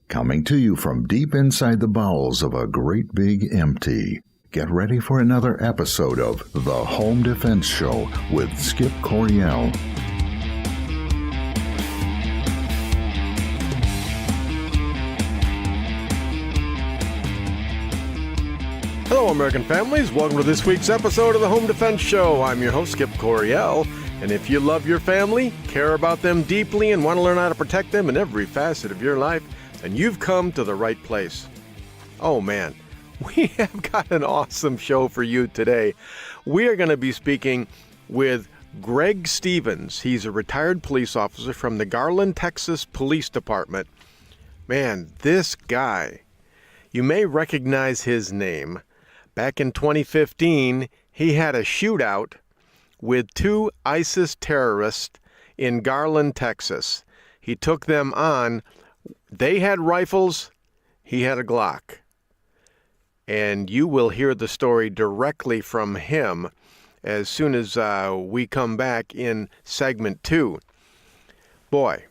Coming to you from deep inside the bowels of a great big empty. Get ready for another episode of The Home Defense Show with Skip Coryell. Hello, American families. Welcome to this week's episode of The Home Defense Show. I'm your host, Skip Coryell. And if you love your family, care about them deeply, and want to learn how to protect them in every facet of your life, then you've come to the right place. Oh man, we have got an awesome show for you today. We are going to be speaking with Greg Stevens. He's a retired police officer from the Garland Texas Police Department. Man, this guy, you may recognize his name. Back in 2015, he had a shootout with two ISIS terrorists in Garland, Texas. He took them on. They had rifles, he had a Glock. And you will hear the story directly from him as soon as we come back in segment 2. Boy,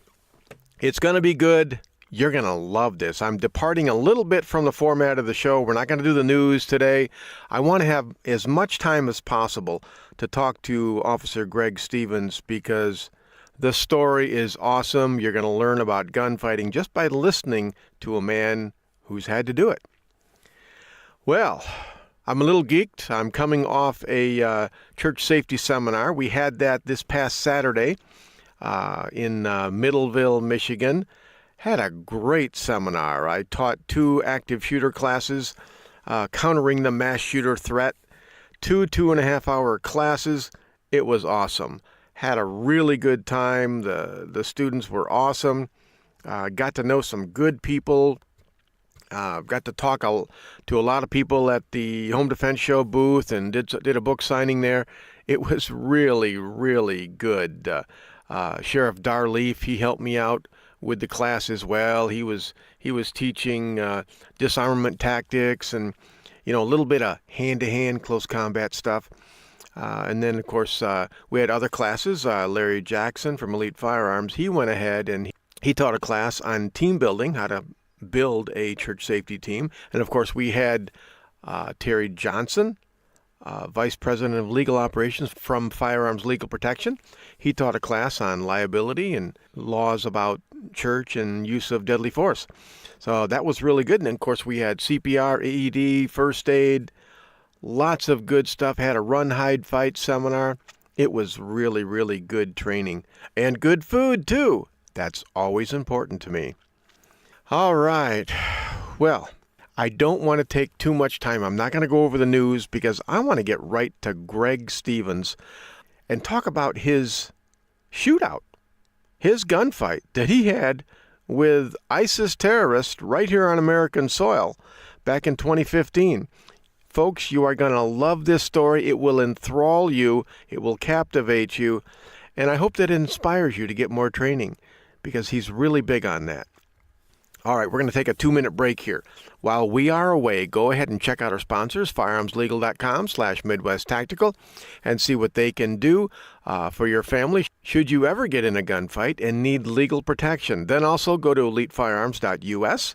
it's going to be good. You're going to love this. I'm departing a little bit from the format of the show. We're not going to do the news today. I want to have as much time as possible to talk to Officer Greg Stevens because the story is awesome. You're going to learn about gunfighting just by listening to a man who's had to do it. Well, I'm a little geeked. I'm coming off a church safety seminar. We had that this past Saturday in Middleville, Michigan. Had a great seminar. I taught 2 active shooter classes, countering the mass shooter threat, 2.5-hour classes. It was awesome. Had a really good time. The students were awesome. Got to know some good people. Got to talk to a lot of people at the Home Defense Show booth and did a book signing there. It was really, really good. Sheriff Darleaf, he helped me out with the class as well. He was teaching disarmament tactics and a little bit of hand-to-hand close combat stuff. And then, of course, we had other classes. Larry Jackson from Elite Firearms, he went ahead and he taught a class on team building, how to build a church safety team. And, of course, we had Terry Johnson, Vice President of Legal Operations from Firearms Legal Protection. He taught a class on liability and laws about church and use of deadly force. So that was really good. And, then, of course, we had CPR, AED, first aid, lots of good stuff. Had a run, hide, fight seminar. It was really, really good training. And good food, too. That's always important to me. All right. Well, I don't want to take too much time. I'm not going to go over the news because I want to get right to Greg Stevens and talk about his shootout, his gunfight that he had with ISIS terrorists right here on American soil back in 2015. Folks, you are going to love this story. It will enthrall you. It will captivate you. And I hope that it inspires you to get more training because he's really big on that. All right, we're going to take a 2-minute break here. While we are away, go ahead and check out our sponsors, firearmslegal.com/Midwest Tactical, and see what they can do for your family should you ever get in a gunfight and need legal protection. Then also go to elitefirearms.us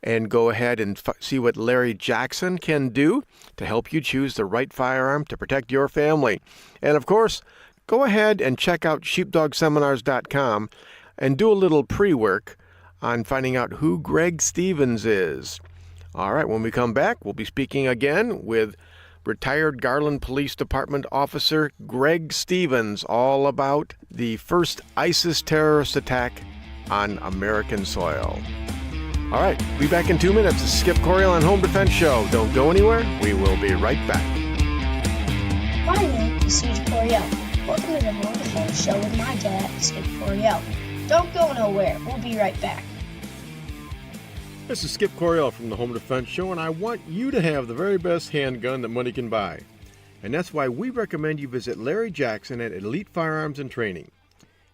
and go ahead and see what Larry Jackson can do to help you choose the right firearm to protect your family. And of course, go ahead and check out sheepdogseminars.com and do a little pre-work on finding out who Greg Stevens is. All right, when we come back, we'll be speaking again with retired Garland Police Department officer Greg Stevens, all about the first ISIS terrorist attack on American soil. All right, be back in 2 minutes. This is Skip Coryell on Home Defense Show. Don't go anywhere. We will be right back. My name is Skip Coryell. Welcome to the Home Defense Show with my dad, Skip Coryell. Don't go nowhere. We'll be right back. This is Skip Coryell from the Home Defense Show, and I want you to have the very best handgun that money can buy. And that's why we recommend you visit Larry Jackson at Elite Firearms and Training.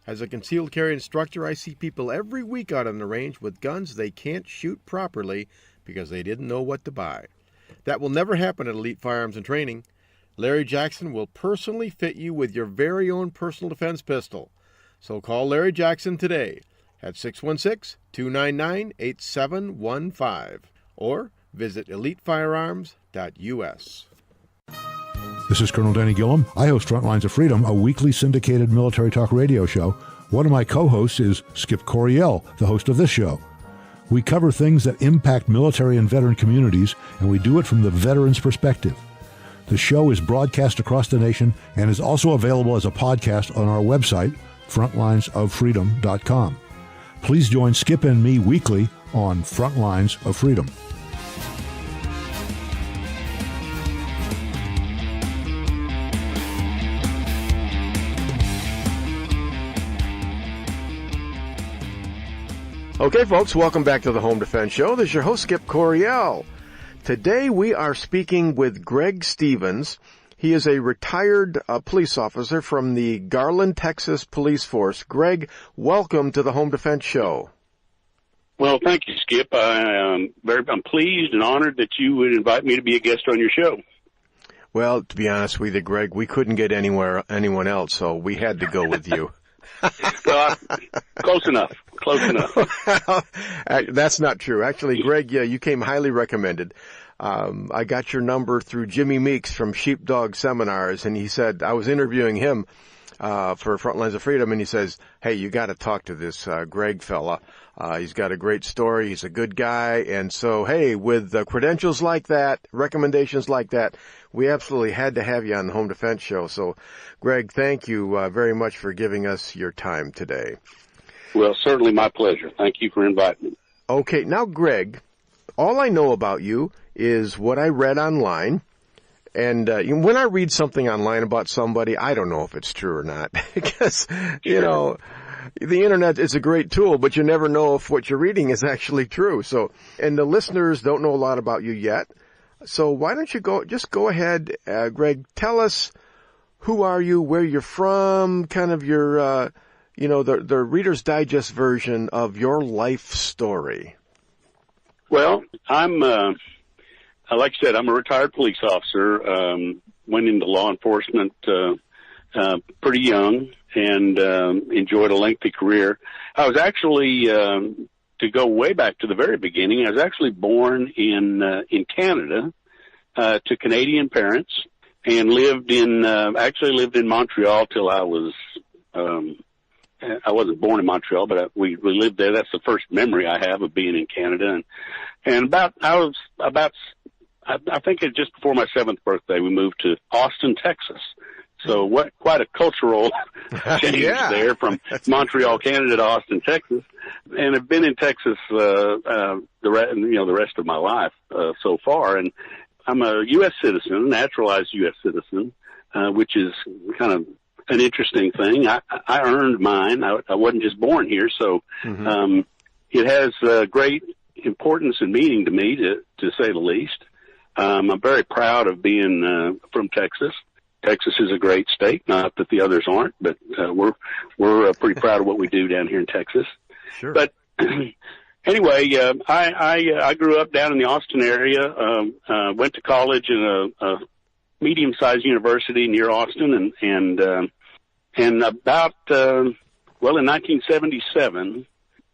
As a concealed carry instructor, I see people every week out on the range with guns they can't shoot properly because they didn't know what to buy. That will never happen at Elite Firearms and Training. Larry Jackson will personally fit you with your very own personal defense pistol. So call Larry Jackson today at 616-299-8715 or visit elitefirearms.us. This is Colonel Danny Gillum. I host Frontlines of Freedom, a weekly syndicated military talk radio show. One of my co-hosts is Skip Coryell, the host of this show. We cover things that impact military and veteran communities, and we do it from the veteran's perspective. The show is broadcast across the nation and is also available as a podcast on our website, frontlinesoffreedom.com. Please join Skip and me weekly on Frontlines of Freedom. Okay, folks, welcome back to the Home Defense Show. This is your host, Skip Coryell. Today we are speaking with Greg Stevens. He is a retired police officer from the Garland, Texas Police Force. Greg, welcome to the Home Defense Show. Well, thank you, Skip. I'm pleased and honored that you would invite me to be a guest on your show. Well, to be honest with you, Greg, we couldn't get anyone else, so we had to go with you. Well, close enough. That's not true. Actually, Greg, you came highly recommended. I got your number through Jimmy Meeks from Sheepdog Seminars, and he said, I was interviewing him for Frontlines of Freedom, and he says, hey, you got to talk to this Greg fella. He's got a great story. He's a good guy. And so, hey, with credentials like that, recommendations like that, we absolutely had to have you on the Home Defense Show. So, Greg, thank you very much for giving us your time today. Well, certainly my pleasure. Thank you for inviting me. Okay, now, Greg, all I know about you is what I read online. And when I read something online about somebody, I don't know if it's true or not. Because, you know, the Internet is a great tool, but you never know if what you're reading is actually true. So, and the listeners don't know a lot about you yet. So why don't you go ahead, Greg, tell us who are you, where you're from, kind of your, the Reader's Digest version of your life story. Well, I'm, like I said, I'm a retired police officer, went into law enforcement pretty young and enjoyed a lengthy career. I was actually, to go way back to the very beginning, I was actually born in Canada to Canadian parents and lived in Montreal till I was I wasn't born in Montreal, but we lived there. That's the first memory I have of being in Canada. And I think it just before my 7th birthday, we moved to Austin, Texas. So quite a cultural change there from Montreal, Canada to Austin, Texas. And I've been in Texas, the rest of my life, so far. And I'm a U.S. citizen, naturalized U.S. citizen, which is kind of an interesting thing. I earned mine. I wasn't just born here. So, it has great importance and meaning to me, to say the least. I'm very proud of being, from Texas. Texas is a great state. Not that the others aren't, but, we're pretty proud of what we do down here in Texas. Sure. But anyway, I grew up down in the Austin area, went to college in a medium-sized university near Austin, and about, in 1977,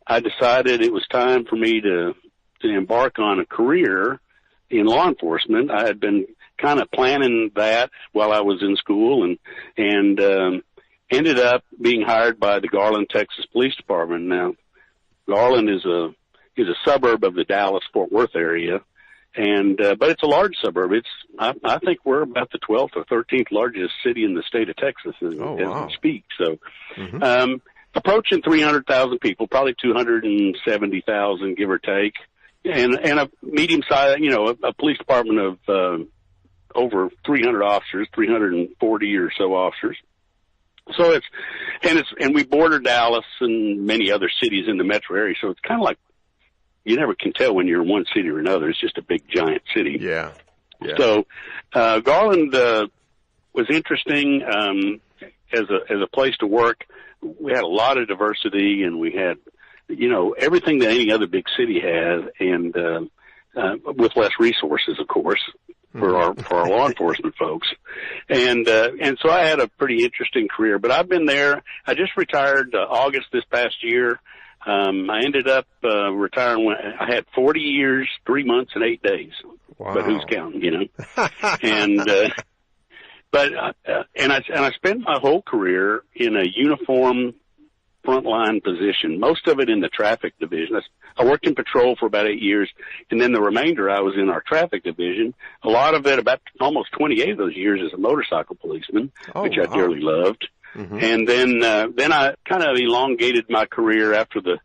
I decided it was time for me to embark on a career in law enforcement. I had been kind of planning that while I was in school, and ended up being hired by the Garland Texas Police Department. Now, Garland is a suburb of the Dallas-Fort Worth area, but it's a large suburb. I think we're about the 12th or 13th largest city in the state of Texas as we speak. So, approaching 300,000 people, probably 270,000, give or take, and a medium-sized, a police department of over 300 officers, 340 or so officers. So and we border Dallas and many other cities in the metro area. So it's kind of like you never can tell when you're in one city or another. It's just a big giant city. Yeah. So Garland was interesting as a place to work. We had a lot of diversity, and we had everything that any other big city has, and with less resources, of course, for our law enforcement folks. And so I had a pretty interesting career, but I've been there. I just retired August this past year. I ended up retiring when I had 40 years, 3 months, and 8 days. Wow. But who's counting, you know? And I spent my whole career in a uniform frontline position, most of it in the traffic division. I worked in patrol for about 8 years, and then the remainder I was in our traffic division. A lot of it, about almost 28 of those years, as a motorcycle policeman, which I dearly loved. Mm-hmm. And then I kind of elongated my career after the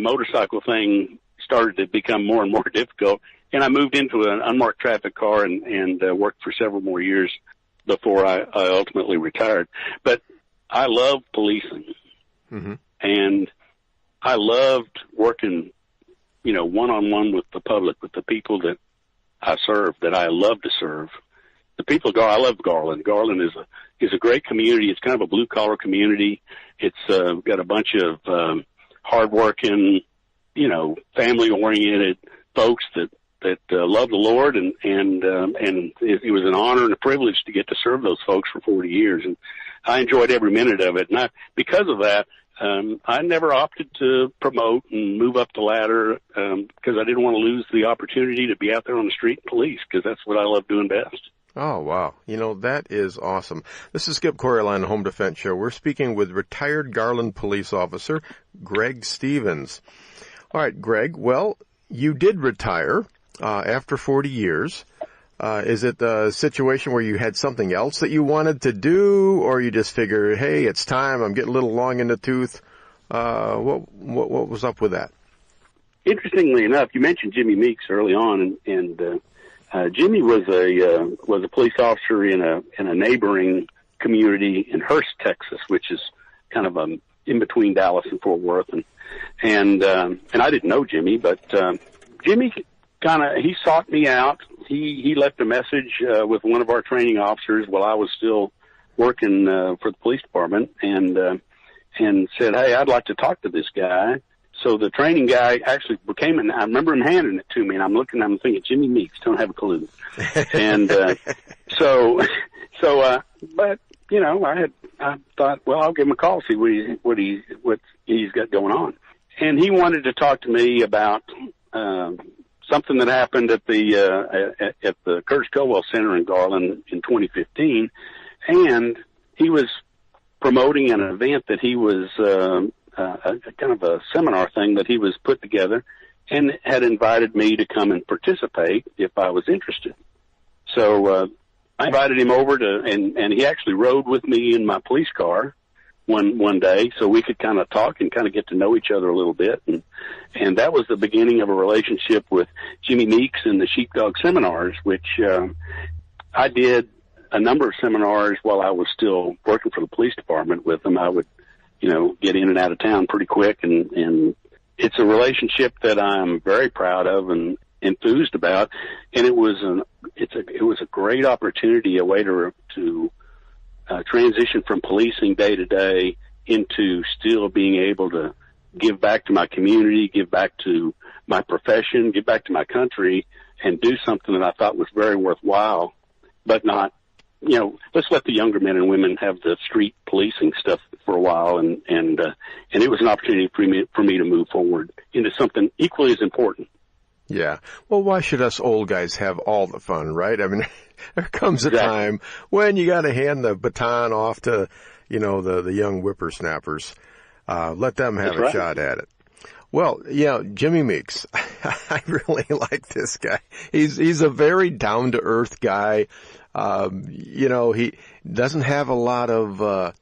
motorcycle thing started to become more and more difficult, and I moved into an unmarked traffic car and worked for several more years before I ultimately retired. But I love policing. Mm-hmm. And I loved working, you know, one-on-one with the public, with the people that I serve, that I love to serve. The people, I love Garland. Garland is a great community. It's kind of a blue-collar community. It's got a bunch of hard-working, you know, family-oriented folks that love the Lord, and it was an honor and a privilege to get to serve those folks for 40 years. And I enjoyed every minute of it. And because of that, I never opted to promote and move up the ladder because I didn't want to lose the opportunity to be out there on the street and police, because that's what I love doing best. Oh, wow. You know, that is awesome. This is Skip Coryell on the Home Defense Show. We're speaking with retired Garland police officer Greg Stevens. All right, Greg, well, you did retire after 40 years. Is it a situation where you had something else that you wanted to do, or you just figure, hey, it's time, I'm getting a little long in the tooth? What was up with that? Interestingly enough, you mentioned Jimmy Meeks early on, and Jimmy was a police officer in a neighboring community in Hurst, Texas, which is kind of in between Dallas and Fort Worth, and I didn't know Jimmy, but Jimmy he sought me out. He left a message with one of our training officers while I was still working for the police department, and said, "Hey, I'd like to talk to this guy." So the training guy actually I remember him handing it to me, and I'm thinking, Jimmy Meeks, don't have a clue. And but you know, I thought, well, I'll give him a call, see what he's got going on. And he wanted to talk to me about something that happened at the Curtis Caldwell Center in Garland in 2015, and he was promoting an event that he was a kind of a seminar thing that he was put together, and had invited me to come and participate if I was interested. So I invited him over and he actually rode with me in my police car one day, so we could kind of talk and kind of get to know each other a little bit, and that was the beginning of a relationship with Jimmy Meeks and the Sheepdog Seminars, which I did a number of seminars while I was still working for the police department with them. I would, you know, get in and out of town pretty quick, and it's a relationship that I'm very proud of and enthused about, and it was a great opportunity, a way to transition from policing day to day into still being able to give back to my community, give back to my profession, give back to my country, and do something that I thought was very worthwhile, but not, you know, let's let the younger men and women have the street policing stuff for a while, and it was an opportunity for me to move forward into something equally as important. Yeah. Well, why should us old guys have all the fun, right? I mean, there comes a time when you got to hand the baton off to, you know, the young whippersnappers. Let them have a shot at it. Well, yeah, Jimmy Meeks. I really like this guy. He's a very down-to-earth guy. You know, he doesn't have a lot of,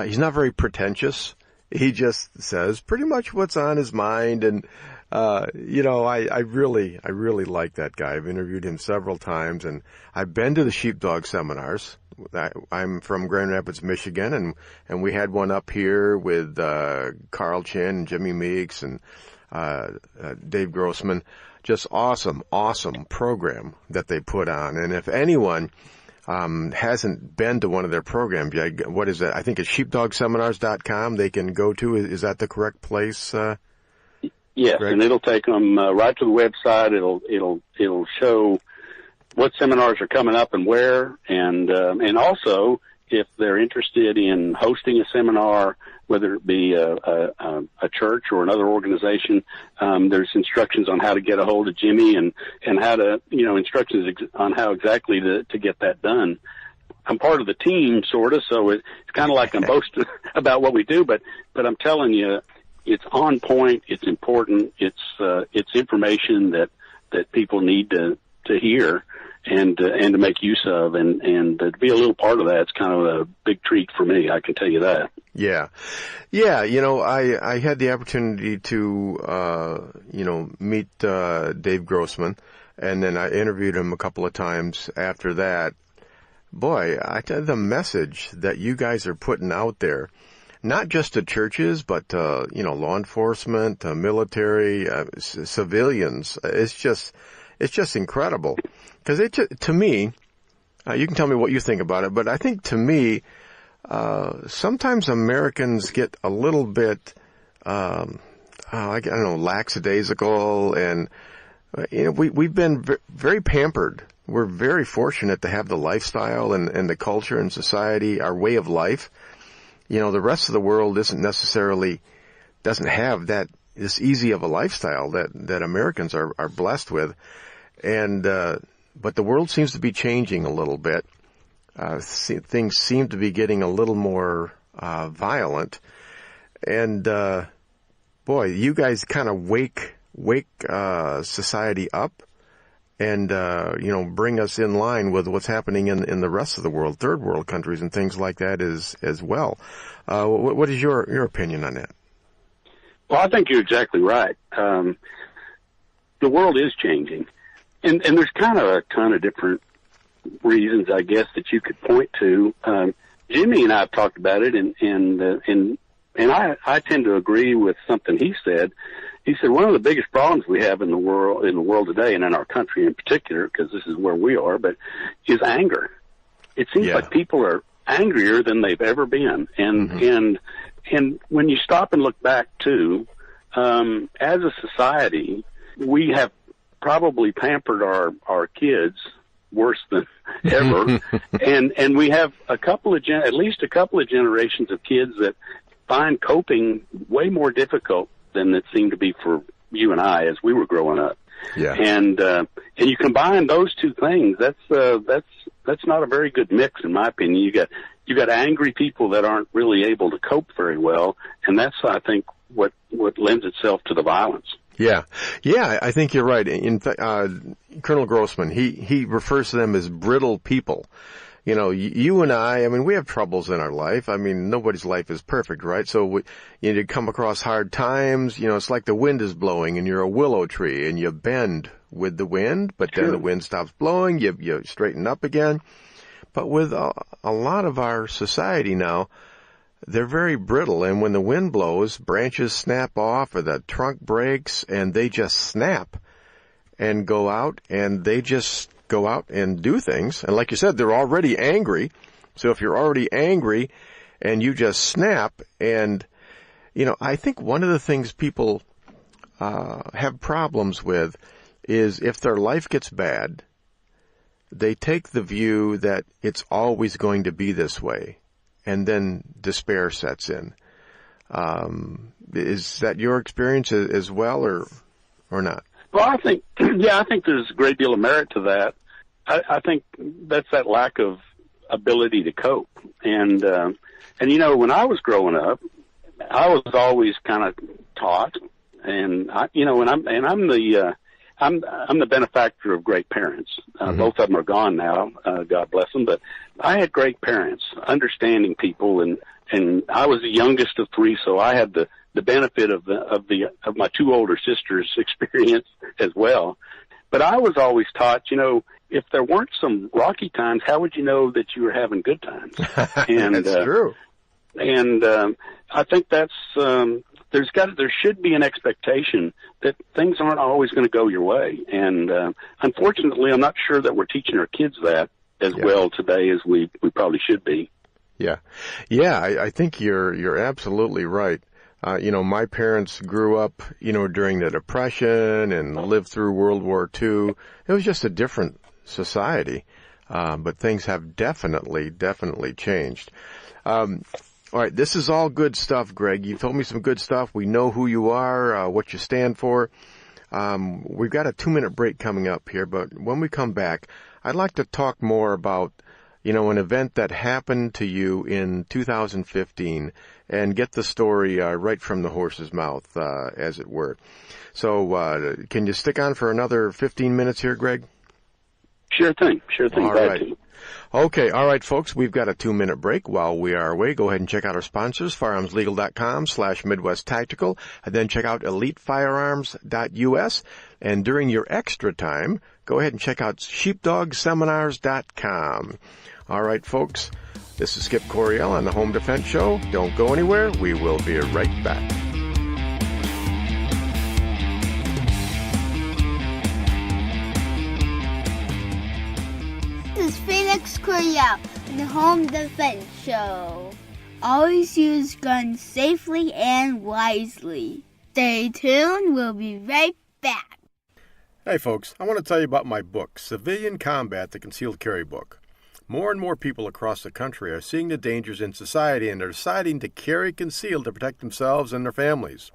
he's not very pretentious. He just says pretty much what's on his mind, and you know, I really like that guy. I've interviewed him several times, and I've been to the Sheepdog Seminars. I'm from Grand Rapids, Michigan, and we had one up here with Carl Chin and Jimmy Meeks and Dave Grossman. Just awesome program that they put on. And if anyone hasn't been to one of their programs, what is that? I think it's sheepdogseminars.com they can go to. Is that the correct place? Yes, Greg? And it'll take them right to the website. It'll show what seminars are coming up and where, and also if they're interested in hosting a seminar, whether it be a church or another organization, there's instructions on how to get a hold of Jimmy and how to, instructions on how exactly to get that done. I'm part of the team, sort of, so it's kind of like I'm boasting about what we do, but I'm telling you, it's on point, it's important, it's information that people need to hear and to make use of, and to be a little part of that, it's kind of a big treat for me, I can tell you that. Yeah. I had the opportunity to, meet Dave Grossman, and then I interviewed him a couple of times after that. Boy, I tell you, the message that you guys are putting out there, not just to churches, but law enforcement, military, civilians, it's just incredible. Because to me, you can tell me what you think about it, but I think to me, sometimes Americans get a little bit, lackadaisical, and we've been very pampered. We're very fortunate to have the lifestyle and the culture and society, our way of life. The rest of the world doesn't have this easy of a lifestyle that Americans are blessed with. And, but the world seems to be changing a little bit. Things seem to be getting a little more, violent. And, boy, you guys kind of wake society up and, bring us in line with what's happening in the rest of the world, third world countries and things like that as well. What is your opinion on that? Well, I think you're exactly right. The world is changing, and there's kind of a ton of different reasons, I guess, that you could point to. Jimmy and I have talked about it, and I tend to agree with something he said. He said one of the biggest problems we have in the world today, and in our country in particular, because this is where we are, but is anger. It seems like people are angrier than they've ever been, and when you stop and look back too, as a society, we have probably pampered our kids worse than ever, and we have at least a couple of generations of kids that find coping way more difficult than it seemed to be for you and I as we were growing up. Yeah. And you combine those two things, that's not a very good mix, in my opinion. You got angry people that aren't really able to cope very well, and that's, I think, what lends itself to the violence. Yeah, I think you're right. In fact, Colonel Grossman, he refers to them as brittle people. You and I mean, we have troubles in our life. I mean, nobody's life is perfect, right? So you come across hard times. It's like the wind is blowing and you're a willow tree and you bend with the wind, but then the wind stops blowing, you straighten up again. But with a lot of our society now, they're very brittle, and when the wind blows, branches snap off or the trunk breaks and they just snap and go out and do things. And like you said, they're already angry. So if you're already angry and you just snap, and, I think one of the things people have problems with is if their life gets bad, they take the view that it's always going to be this way, and then despair sets in. Is that your experience as well, or not? Well, I think there's a great deal of merit to that. I think that's that lack of ability to cope. And when I was growing up, I was always kind of taught, and I'm the benefactor of great parents. Both of them are gone now, God bless them. But I had great parents, understanding people, and I was the youngest of three, so I had the benefit of my two older sisters' experience as well. But I was always taught, if there weren't some rocky times, how would you know that you were having good times? And that's true. And I think that's there should be an expectation that things aren't always going to go your way. And unfortunately, I'm not sure that we're teaching our kids that as well today as we probably should be. Yeah, I think you're absolutely right. My parents grew up, during the Depression and lived through World War II. It was just a different society. but things have definitely changed. All right, this is all good stuff, Greg. You told me some good stuff. We know who you are, what you stand for. We've got a 2-minute break coming up here, but when we come back, I'd like to talk more about, an event that happened to you in 2015 and get the story right from the horse's mouth, as it were. So can you stick on for another 15 minutes here, Greg? Sure thing. All right. Okay, all right, folks, we've got a 2-minute break. While we are away, go ahead and check out our sponsors, firearmslegal.com/Midwest Tactical, and then check out elitefirearms.us. And during your extra time, go ahead and check out sheepdogseminars.com. All right, folks, this is Skip Coryell on the Home Defense Show. Don't go anywhere. We will be right back. This is Felix Coryell on the Home Defense Show. Always use guns safely and wisely. Stay tuned. We'll be right back. Hey, folks, I want to tell you about my book, Civilian Combat, the Concealed Carry Book. More and more people across the country are seeing the dangers in society and are deciding to carry concealed to protect themselves and their families.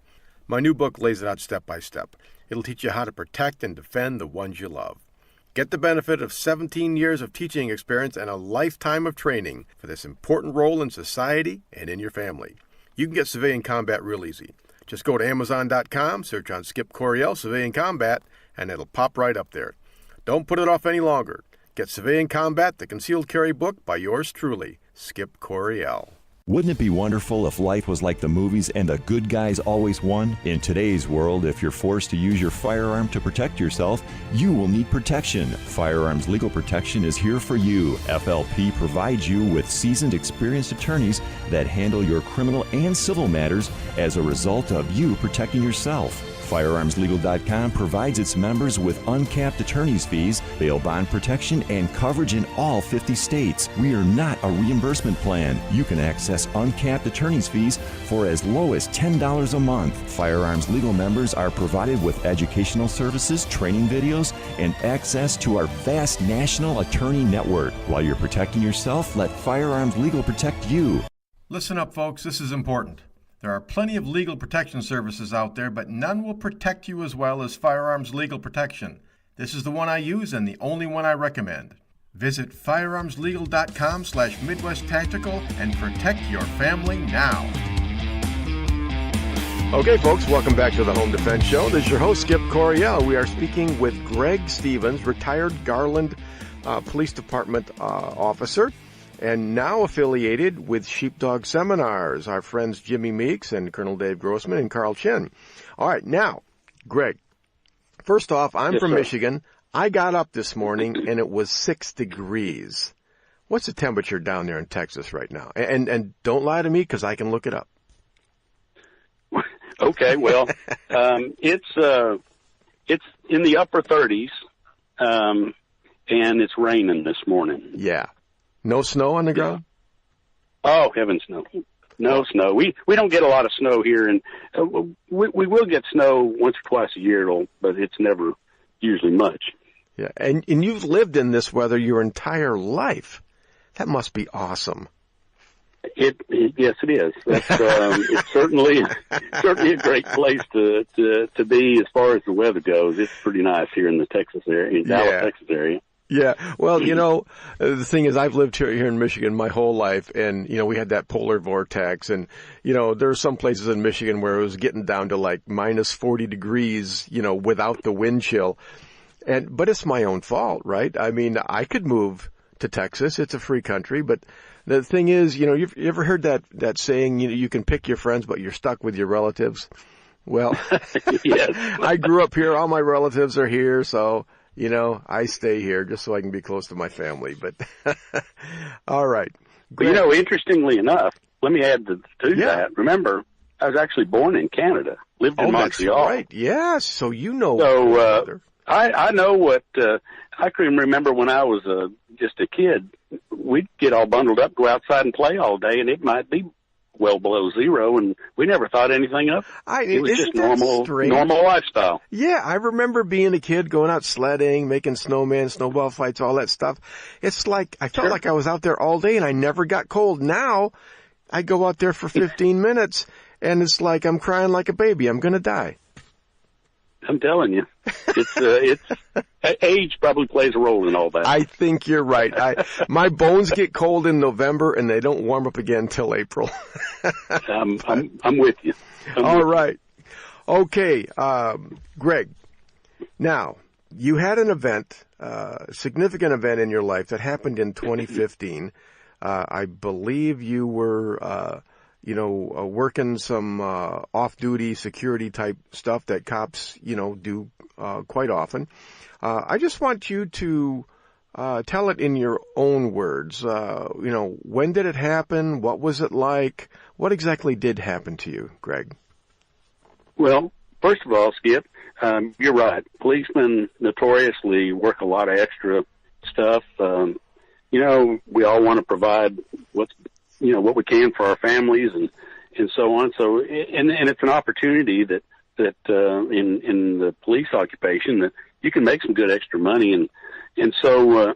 My new book lays it out step by step. It'll teach you how to protect and defend the ones you love. Get the benefit of 17 years of teaching experience and a lifetime of training for this important role in society and in your family. You can get Civilian Combat real easy. Just go to Amazon.com, search on Skip Coryell Civilian Combat, and it'll pop right up there. Don't put it off any longer. Get Civilian Combat, the Concealed Carry Book by yours truly, Skip Coryell. Wouldn't it be wonderful if life was like the movies and the good guys always won? In today's world, if you're forced to use your firearm to protect yourself, you will need protection. Firearms Legal Protection is here for you. FLP provides you with seasoned, experienced attorneys that handle your criminal and civil matters as a result of you protecting yourself. FirearmsLegal.com provides its members with uncapped attorney's fees, bail bond protection, and coverage in all 50 states. We are not a reimbursement plan. You can access uncapped attorney's fees for as low as $10 a month. Firearms Legal members are provided with educational services, training videos, and access to our vast national attorney network. While you're protecting yourself, let Firearms Legal protect you. Listen up, folks. This is important. There are plenty of legal protection services out there, but none will protect you as well as Firearms Legal Protection. This is the one I use and the only one I recommend. Visit firearmslegal.com/Midwest Tactical and protect your family now. Okay, folks, welcome back to the Home Defense Show. This is your host, Skip Coryell. We are speaking with Greg Stevens, retired Garland Police Department officer, and now affiliated with Sheepdog Seminars, our friends Jimmy Meeks and Colonel Dave Grossman and Carl Chin. All right, now, Greg, first off, I'm from Michigan. I got up this morning, and it was 6 degrees. What's the temperature down there in Texas right now? And don't lie to me, because I can look it up. Okay, well, it's in the upper 30s, and it's raining this morning. Yeah. No snow on the ground? Oh, heavens no. No snow. We don't get a lot of snow here, and we will get snow once or twice a year, but it's never usually much. Yeah, and you've lived in this weather your entire life. That must be awesome. Yes, it is. It's certainly a great place to be as far as the weather goes. It's pretty nice here in the Texas area, in Dallas, Texas area. Yeah, well, the thing is, I've lived here in Michigan my whole life, and, we had that polar vortex, and, there are some places in Michigan where it was getting down to like minus 40 degrees, without the wind chill. But it's my own fault, right? I mean, I could move to Texas. It's a free country, but the thing is, you ever heard that saying, you can pick your friends, but you're stuck with your relatives? Well, yes. I grew up here. All my relatives are here, so... I stay here just so I can be close to my family. But all right. Well, interestingly enough, let me add to that. Remember, I was actually born in Canada, lived in Montreal. That's right. Yes. So So I know what I can remember when I was just a kid. We'd get all bundled up, go outside and play all day, and it might be well below zero, and we never thought anything of it. It was just normal lifestyle. Yeah, I remember being a kid, going out sledding, making snowmen, snowball fights, all that stuff. It's like, I felt like I was out there all day and I never got cold. Now, I go out there for 15 minutes and it's like I'm crying like a baby. I'm going to die. I'm telling you, it's age probably plays a role in all that. I think you're right. My bones get cold in November and they don't warm up again till April. I'm with you. All right. Okay, Greg. Now, you had an event, significant event in your life that happened in 2015. I believe you were, working some off-duty security type stuff that cops, do quite often. I just want you to tell it in your own words. When did it happen? What was it like? What exactly did happen to you, Greg? Well, first of all, Skip, you're right. Policemen notoriously work a lot of extra stuff. We all want to provide what we can for our families and so on. So, and it's an opportunity that in the police occupation that you can make some good extra money. And so,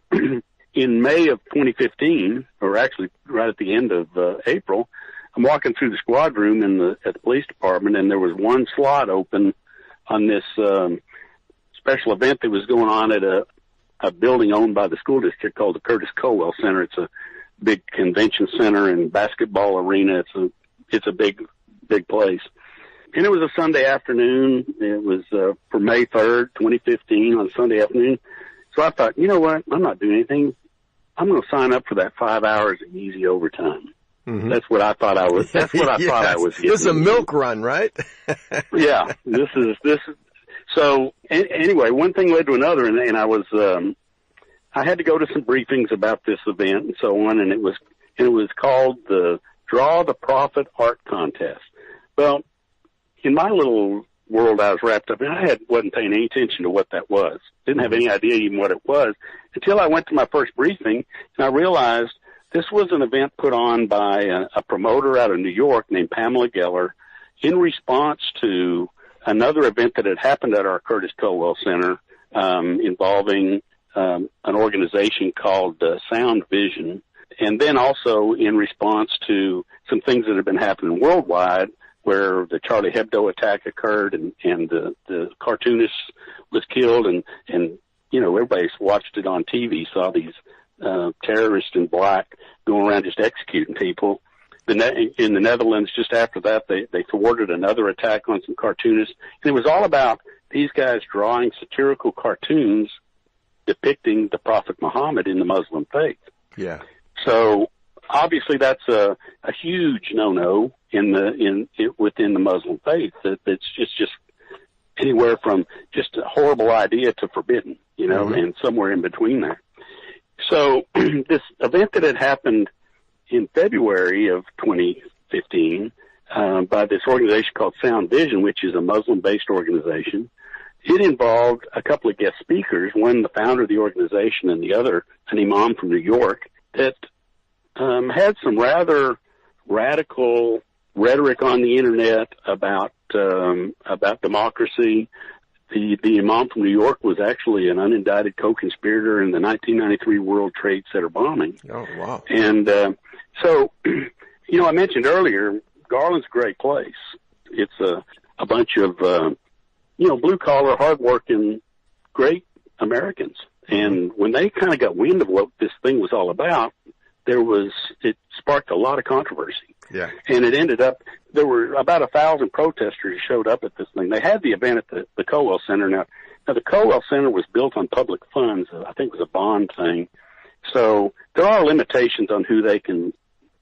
in May of 2015, or actually right at the end of April, I'm walking through the squad room at the police department, and there was one slot open on this special event that was going on at a building owned by the school district called the Curtis Colwell Center. It's a big convention center and basketball arena. It's a big place. And it was a Sunday afternoon. It was for May 3rd, 2015 on Sunday afternoon. So I thought, you know what? I'm not doing anything. I'm going to sign up for that 5 hours of easy overtime. Mm-hmm. That's what I thought I was. That's what I thought I was getting. This is a milk run, right? Yeah. This is. So anyway, one thing led to another, and I was. I had to go to some briefings about this event and so on, and it was called the Draw the Profit Art Contest. Well, in my little world, I was wrapped up, and I wasn't paying any attention to what that was. Didn't have any idea even what it was until I went to my first briefing, and I realized this was an event put on by a promoter out of New York named Pamela Geller in response to another event that had happened at our Curtis Colwell Center involving an organization called Sound Vision, and then also in response to some things that have been happening worldwide, where the Charlie Hebdo attack occurred and the cartoonist was killed, and everybody's watched it on TV, saw these terrorists in black going around just executing people. In the Netherlands, just after that, they thwarted another attack on some cartoonists, and it was all about these guys drawing satirical cartoons depicting the Prophet Muhammad in the Muslim faith. Yeah. So obviously that's a huge no-no within the Muslim faith. It's just anywhere from just a horrible idea to forbidden, mm-hmm. and somewhere in between there. So this event that had happened in February of 2015 by this organization called Sound Vision, which is a Muslim-based organization, it involved a couple of guest speakers, one the founder of the organization and the other an imam from New York, that had some rather radical rhetoric on the internet about democracy. The imam from New York was actually an unindicted co-conspirator in the 1993 World Trade Center bombing. Oh, wow. And so, I mentioned earlier, Garland's a great place. It's a bunch of, blue-collar, hard-working, great Americans. And when they kind of got wind of what this thing was all about, it sparked a lot of controversy. Yeah. And it ended up, there were about 1,000 protesters who showed up at this thing. They had the event at the Colwell Center. Now the Colwell Center was built on public funds. I think it was a bond thing. So there are limitations on who they can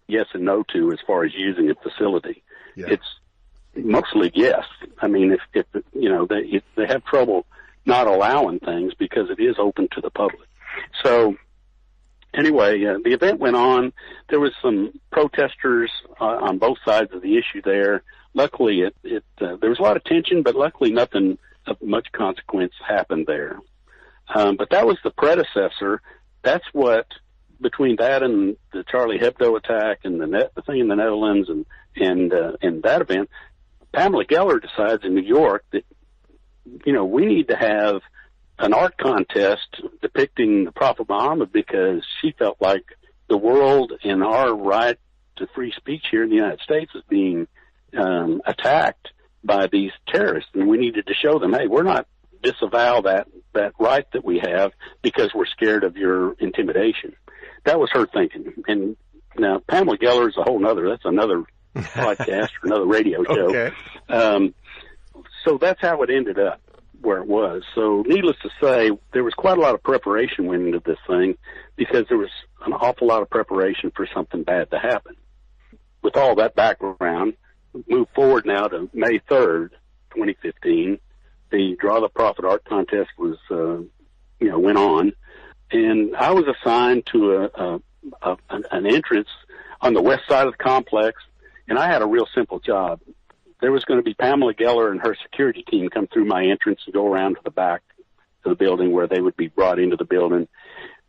yes and no to as far as using a facility. Yeah. It's mostly yes. I mean, if they have trouble not allowing things because it is open to the public. So anyway, the event went on. There was some protesters on both sides of the issue there. Luckily, there was a lot of tension, but luckily nothing of much consequence happened there. But that was the predecessor. That's what between that and the Charlie Hebdo attack and the thing in the Netherlands and that event, Pamela Geller decides in New York that, we need to have an art contest depicting the Prophet Muhammad, because she felt like the world and our right to free speech here in the United States is being attacked by these terrorists, and we needed to show them, hey, we're not disavow that right that we have because we're scared of your intimidation. That was her thinking. And now Pamela Geller is that's another podcast or another radio show. Okay. So that's how it ended up where it was. So needless to say, there was quite a lot of preparation went into this thing, because there was an awful lot of preparation for something bad to happen. With all that background, move forward now to May 3rd, 2015. The Draw the Prophet art contest was, went on, and I was assigned to an entrance on the west side of the complex, and I had a real simple job. There was going to be Pamela Geller and her security team come through my entrance and go around to the back of the building where they would be brought into the building.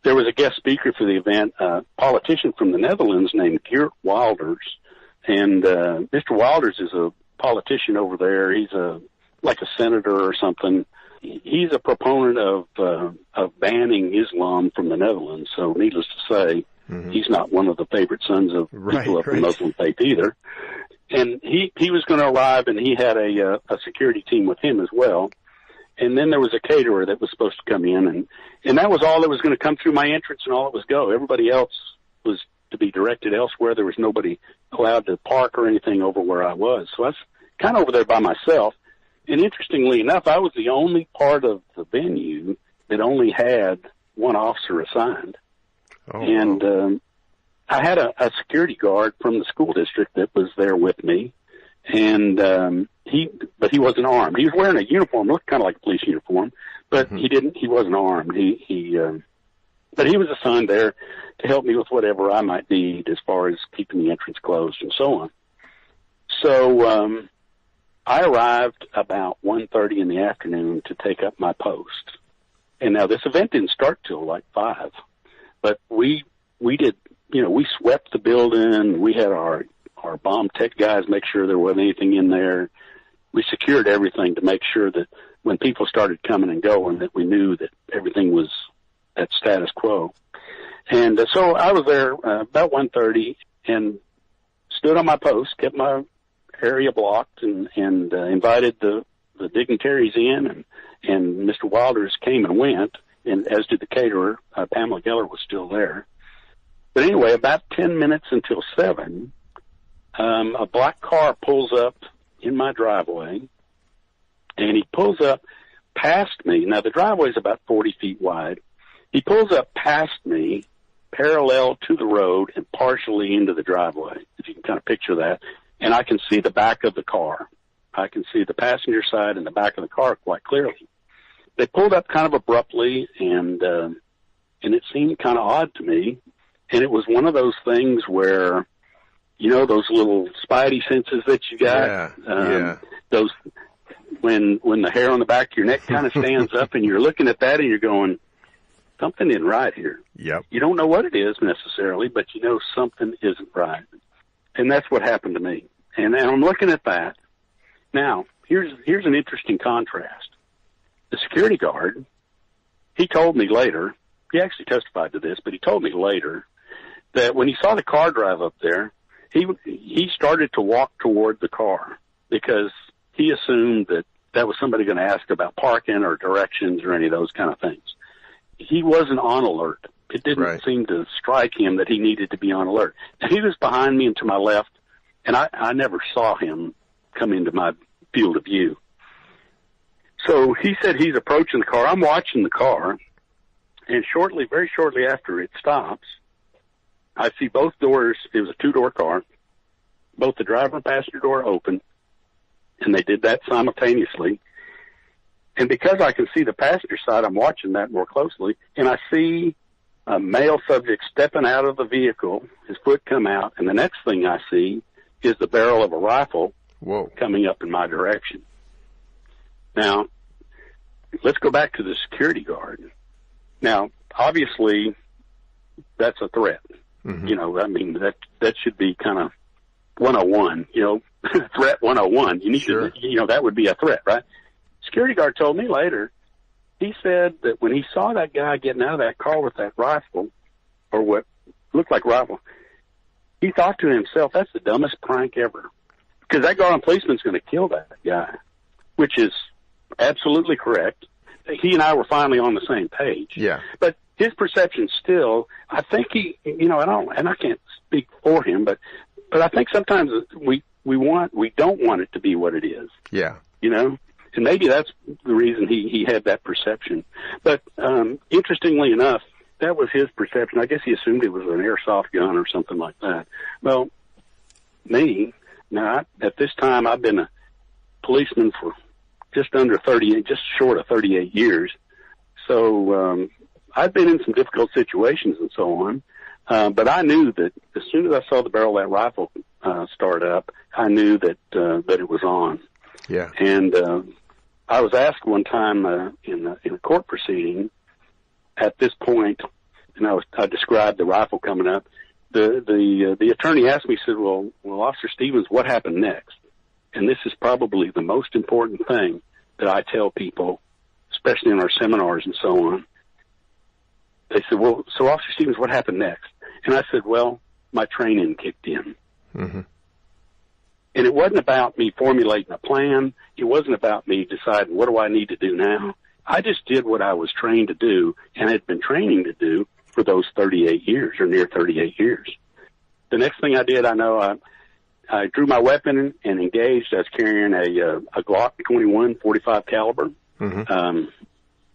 There was a guest speaker for the event, a politician from the Netherlands named Geert Wilders, and Mr. Wilders is a politician over there. He's like a senator or something. He's a proponent of banning Islam from the Netherlands. So needless to say, he's not one of the favorite sons of people of the Muslim faith either. And he was going to arrive, and he had a security team with him as well. And then there was a caterer that was supposed to come in, and that was all that was going to come through my entrance, and all it was go. Everybody else was to be directed elsewhere. There was nobody allowed to park or anything over where I was. So I was kind of over there by myself. And interestingly enough, I was the only part of the venue that only had one officer assigned. Oh, and I had a security guard from the school district that was there with me, and he wasn't armed. He was wearing a uniform, looked kind of like a police uniform, but he wasn't armed. But he was assigned there to help me with whatever I might need as far as keeping the entrance closed and so on. So I arrived about 1:30 in the afternoon to take up my post. And now this event didn't start till like 5, but we did, we swept the building. We had our bomb tech guys make sure there wasn't anything in there. We secured everything to make sure that when people started coming and going, that we knew that everything was at status quo. And so I was there about 1:30 and stood on my post, kept my area blocked, and invited the dignitaries in, and Mr. Wilders came and went, and as did the caterer. Pamela Geller was still there. But anyway, about 10 minutes until 7, a black car pulls up in my driveway, and he pulls up past me. Now, the driveway is about 40 feet wide. He pulls up past me, parallel to the road and partially into the driveway, if you can kind of picture that. And I can see the back of the car. I can see the passenger side and the back of the car quite clearly. They pulled up kind of abruptly, and it seemed kind of odd to me. And it was one of those things where, those little spidey senses that you got. Those when the hair on the back of your neck kind of stands up, and you're looking at that, and you're going, something isn't right here. Yep. You don't know what it is necessarily, but you know something isn't right. And that's what happened to me. And I'm looking at that. Now, here's an interesting contrast. The security guard, he told me later, he actually testified to this, but he told me later that when he saw the car drive up there, he started to walk toward the car because he assumed that was somebody going to ask about parking or directions or any of those kind of things. He wasn't on alert. It didn't seem to strike him that he needed to be on alert. And he was behind me and to my left, and I never saw him come into my field of view. So he said he's approaching the car. I'm watching the car, and very shortly after it stops, I see both doors. It was a 2-door car. Both the driver and passenger door open, and they did that simultaneously. And because I can see the passenger side, I'm watching that more closely, and I see a male subject stepping out of the vehicle, his foot come out, and the next thing I see is the barrel of a rifle coming up in my direction. Now, let's go back to the security guard. Now, obviously, that's a threat. You know, I mean, that should be kind of 101, you know, threat 101. You need to, you know, that would be a threat, right? Security guard told me later, he said that when he saw that guy getting out of that car with that rifle, or what looked like rifle, he thought to himself, that's the dumbest prank ever. Because that Garland policeman's going to kill that guy, which is absolutely correct. He and I were finally on the same page. Yeah. But his perception still, I think he, you know, I can't speak for him, but I think sometimes we don't want it to be what it is. Yeah. You know? And maybe that's the reason he had that perception. But interestingly enough, that was his perception. I guess he assumed it was an airsoft gun or something like that. Well, me, now, at this time, I've been a policeman for just short of 38 years. So I've been in some difficult situations and so on. But I knew that as soon as I saw the barrel of that rifle start up, I knew that it was on. Yeah. And I was asked one time in a court proceeding at this point, and I described the rifle coming up. The attorney asked me, he said, well, Officer Stevens, what happened next? And this is probably the most important thing that I tell people, especially in our seminars and so on. They said, well, so Officer Stevens, what happened next? And I said, well, my training kicked in. Mm-hmm. And it wasn't about me formulating a plan. It wasn't about me deciding, what do I need to do now? I just did what I was trained to do and had been training to do for those 38 years or near 38 years. The next thing I did, I drew my weapon and engaged. I was carrying a Glock 21 45 caliber,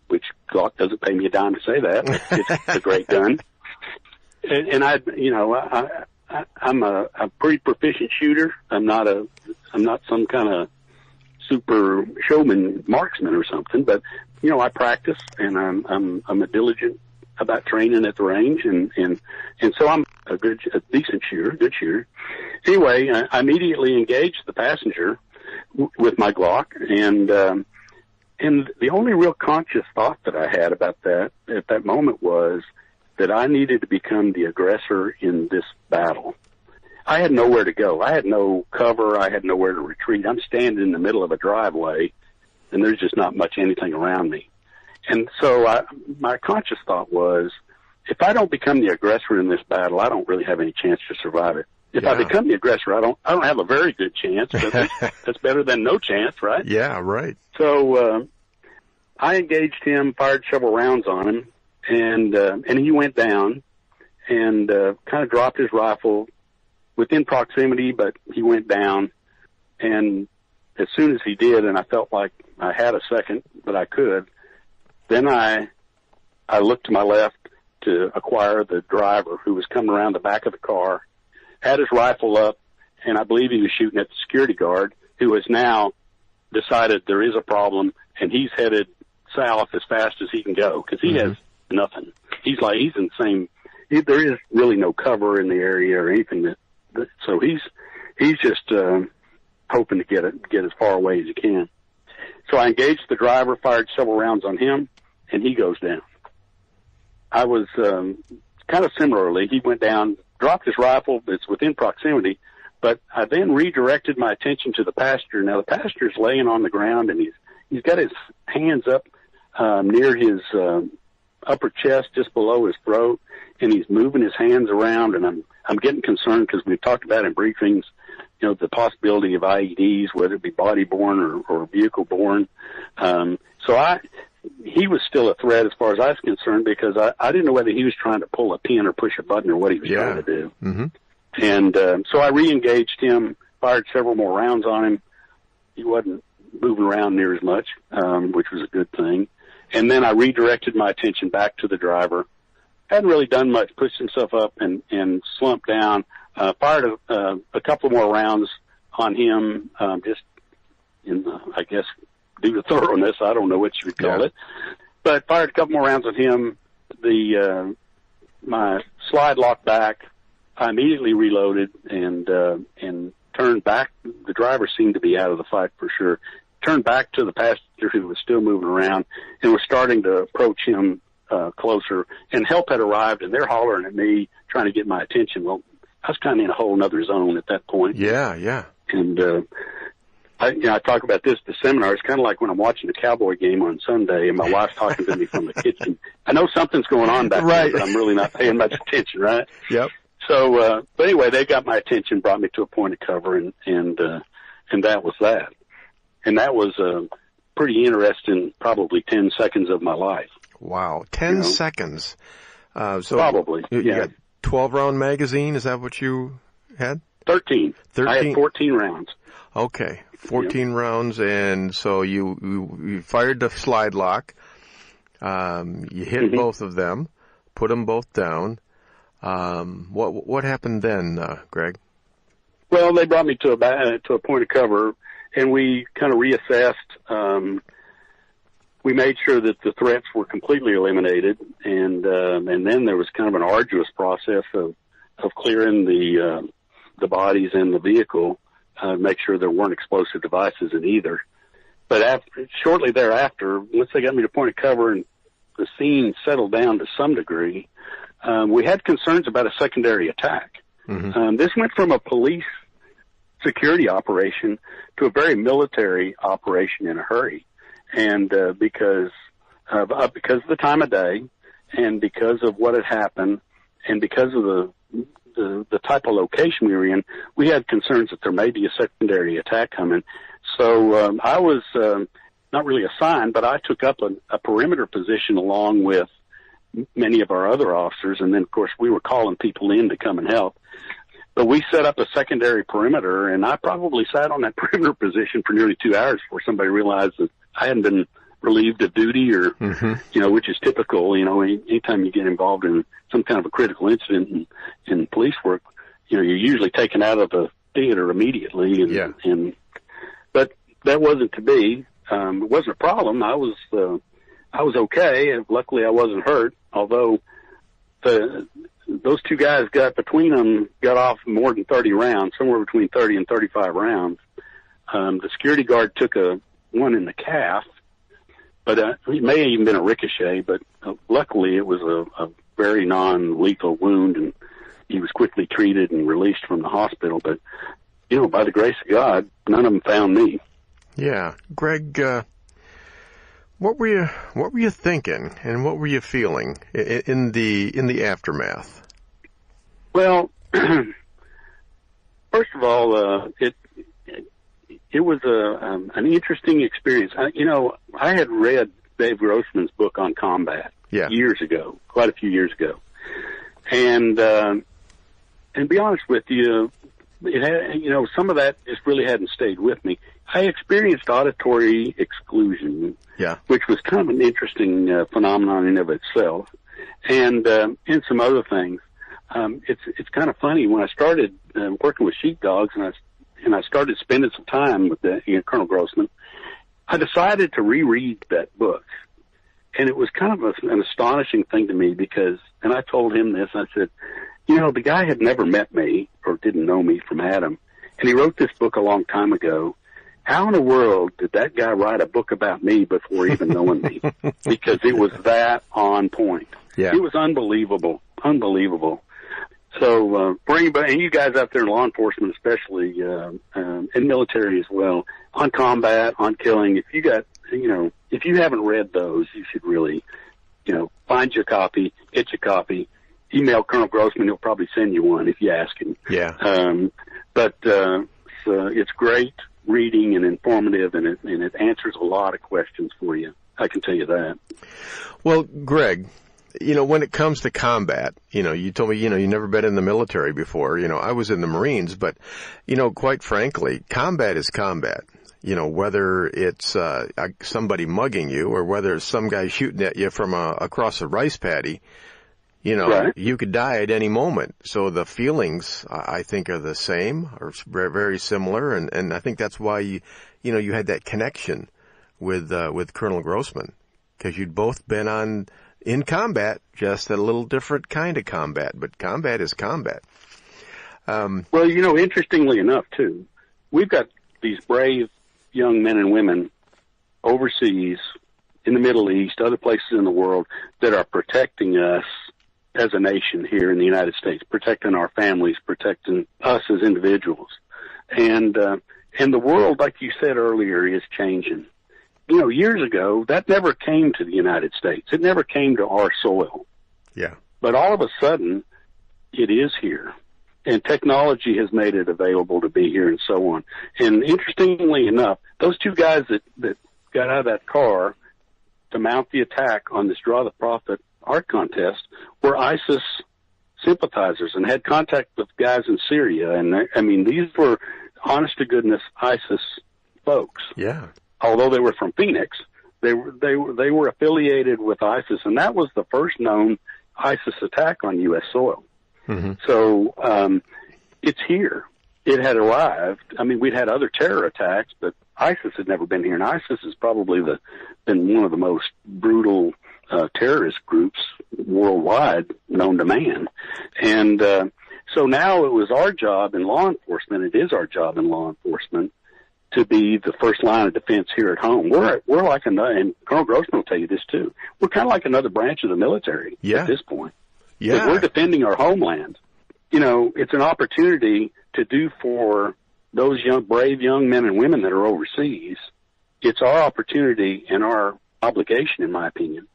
which Glock doesn't pay me a dime to say that. It's a great gun. And I'm a pretty proficient shooter. I'm not some kind of super showman marksman or something, but you know, I practice and I'm a diligent about training at the range, and so I'm a decent shooter, good shooter. Anyway, I immediately engaged the passenger with my Glock, and the only real conscious thought that I had about that at that moment was that I needed to become the aggressor in this battle. I had nowhere to go. I had no cover. I had nowhere to retreat. I'm standing in the middle of a driveway, and there's just not much anything around me. And so my conscious thought was, if I don't become the aggressor in this battle, I don't really have any chance to survive it. If I become the aggressor, I don't have a very good chance, but that's better than no chance, right? Yeah, right. So I engaged him, fired several rounds on him, and he went down and kind of dropped his rifle within proximity, but he went down. And as soon as he did, and I felt like I had a second, but I could, then I looked to my left to acquire the driver who was coming around the back of the car, had his rifle up, and I believe he was shooting at the security guard, who has now decided there is a problem, and he's headed south as fast as he can go, because he has nothing. He's in the same, there is really no cover in the area or anything so he's just hoping to get as far away as he can. So I engaged the driver, fired several rounds on him, and he goes down. I was kind of similarly. He went down, dropped his rifle. It's within proximity, but I then redirected my attention to the passenger. Now the passenger's laying on the ground, and he's got his hands up near his upper chest, just below his throat, and he's moving his hands around. And I'm getting concerned because we've talked about in briefings, you know, the possibility of IEDs, whether it be body-borne or vehicle-borne. So he was still a threat as far as I was concerned, because I didn't know whether he was trying to pull a pin or push a button or what he was trying to do. Mm-hmm. And so I re-engaged him, fired several more rounds on him. He wasn't moving around near as much, which was a good thing. And then I redirected my attention back to the driver. Hadn't really done much, pushed himself up and slumped down, fired a couple more rounds on him, just in the, I guess, due to thoroughness. I don't know what you would call it, but fired a couple more rounds on him. My slide locked back. I immediately reloaded and turned back. The driver seemed to be out of the fight for sure. Turned back to the passenger who was still moving around and was starting to approach him closer, and help had arrived, and they're hollering at me, trying to get my attention. Well, I was kind of in a whole other zone at that point. Yeah. And I talk about this at the seminar. It's kind of like when I'm watching a Cowboy game on Sunday, and my wife's talking to me from the kitchen. I know something's going on back there, but I'm really not paying much attention, right? Yep. So, but anyway, they got my attention, brought me to a point of cover, and that was that. And that was pretty interesting, probably 10 seconds of my life. Wow, 10 seconds. So probably, you got 12-round magazine, is that what you had? 13. I had 14 rounds. Okay, 14 rounds, and so you fired the slide lock. You hit both of them, put them both down. What happened then, Greg? Well, they brought me to a point of cover, and we kind of reassessed. We made sure that the threats were completely eliminated, and then there was kind of an arduous process of clearing the bodies and the vehicle, make sure there weren't explosive devices in either. But shortly thereafter, once they got me to point of cover and the scene settled down to some degree, we had concerns about a secondary attack. This went from a police security operation to a very military operation in a hurry. And because of the time of day, and because of what had happened, and because of the type of location we were in, we had concerns that there may be a secondary attack coming. So I was not really assigned, but I took up a perimeter position along with many of our other officers, and then, of course, we were calling people in to come and help. But we set up a secondary perimeter, and I probably sat on that perimeter position for nearly 2 hours before somebody realized that I hadn't been relieved of duty, or which is typical. Anytime you get involved in some kind of a critical incident in police work, you're usually taken out of the theater immediately. But that wasn't to be. It wasn't a problem. I was okay, and luckily I wasn't hurt. Although those two guys got off more than 30 rounds, somewhere between 30 and 35 rounds. The security guard took one in the calf, but it may have even been a ricochet, but luckily it was a very non-lethal wound, and he was quickly treated and released from the hospital. But, by the grace of God, none of them found me. Yeah. Greg, what were you thinking, and what were you feeling in the aftermath? Well, first of all, it was an interesting experience. I had read Dave Grossman's book on combat years ago, quite a few years ago, and be honest with you, it had, some of that just really hadn't stayed with me. I experienced auditory exclusion, which was kind of an interesting phenomenon in of itself, and some other things. It's kind of funny when I started working with sheepdogs, and I started spending some time with Colonel Grossman, I decided to reread that book. And it was kind of an astonishing thing to me because, and I told him this, I said, the guy had never met me or didn't know me from Adam, and he wrote this book a long time ago. How in the world did that guy write a book about me before even knowing me? Because it was that on point. Yeah. It was unbelievable. So, for anybody, and you guys out there in law enforcement especially, and military as well, on combat, on killing, if you haven't read those, you should really, find your copy, get your copy, email Colonel Grossman, he'll probably send you one if you ask him. Yeah. But it's great reading and informative, and it answers a lot of questions for you. I can tell you that. Well, Greg, when it comes to combat, you told me, you never been in the military before. I was in the Marines, but, quite frankly, combat is combat. Whether it's somebody mugging you or whether it's some guy shooting at you from across a rice paddy, right. You could die at any moment. So the feelings, I think, are the same or very similar, and I think that's why you had that connection with Colonel Grossman, because you'd both been in combat, just a little different kind of combat, but combat is combat. Well, interestingly enough, too, we've got these brave young men and women overseas in the Middle East, other places in the world that are protecting us as a nation here in the United States, protecting our families, protecting us as individuals. And the world, like you said earlier, is changing. You know, years ago, that never came to the United States. It never came to our soil. Yeah. But all of a sudden, it is here. And technology has made it available to be here and so on. And interestingly enough, those two guys that got out of that car to mount the attack on this Draw the Prophet art contest were ISIS sympathizers and had contact with guys in Syria. And I mean, these were honest to goodness ISIS folks. Yeah. Although they were from Phoenix, they were affiliated with ISIS, and that was the first known ISIS attack on U.S. soil. Mm-hmm. So it's here. It had arrived. I mean, we'd had other terror attacks, but ISIS had never been here, and ISIS has probably been one of the most brutal terrorist groups worldwide known to man. And so now it was our job in law enforcement, it is our job in law enforcement, to be the first line of defense here at home. We're like another, and Colonel Grossman will tell you this too, we're kind of like another branch of the military at this point. Yeah. We're defending our homeland. You know, it's an opportunity to do for those brave young men and women that are overseas. It's our opportunity and our obligation, in my opinion,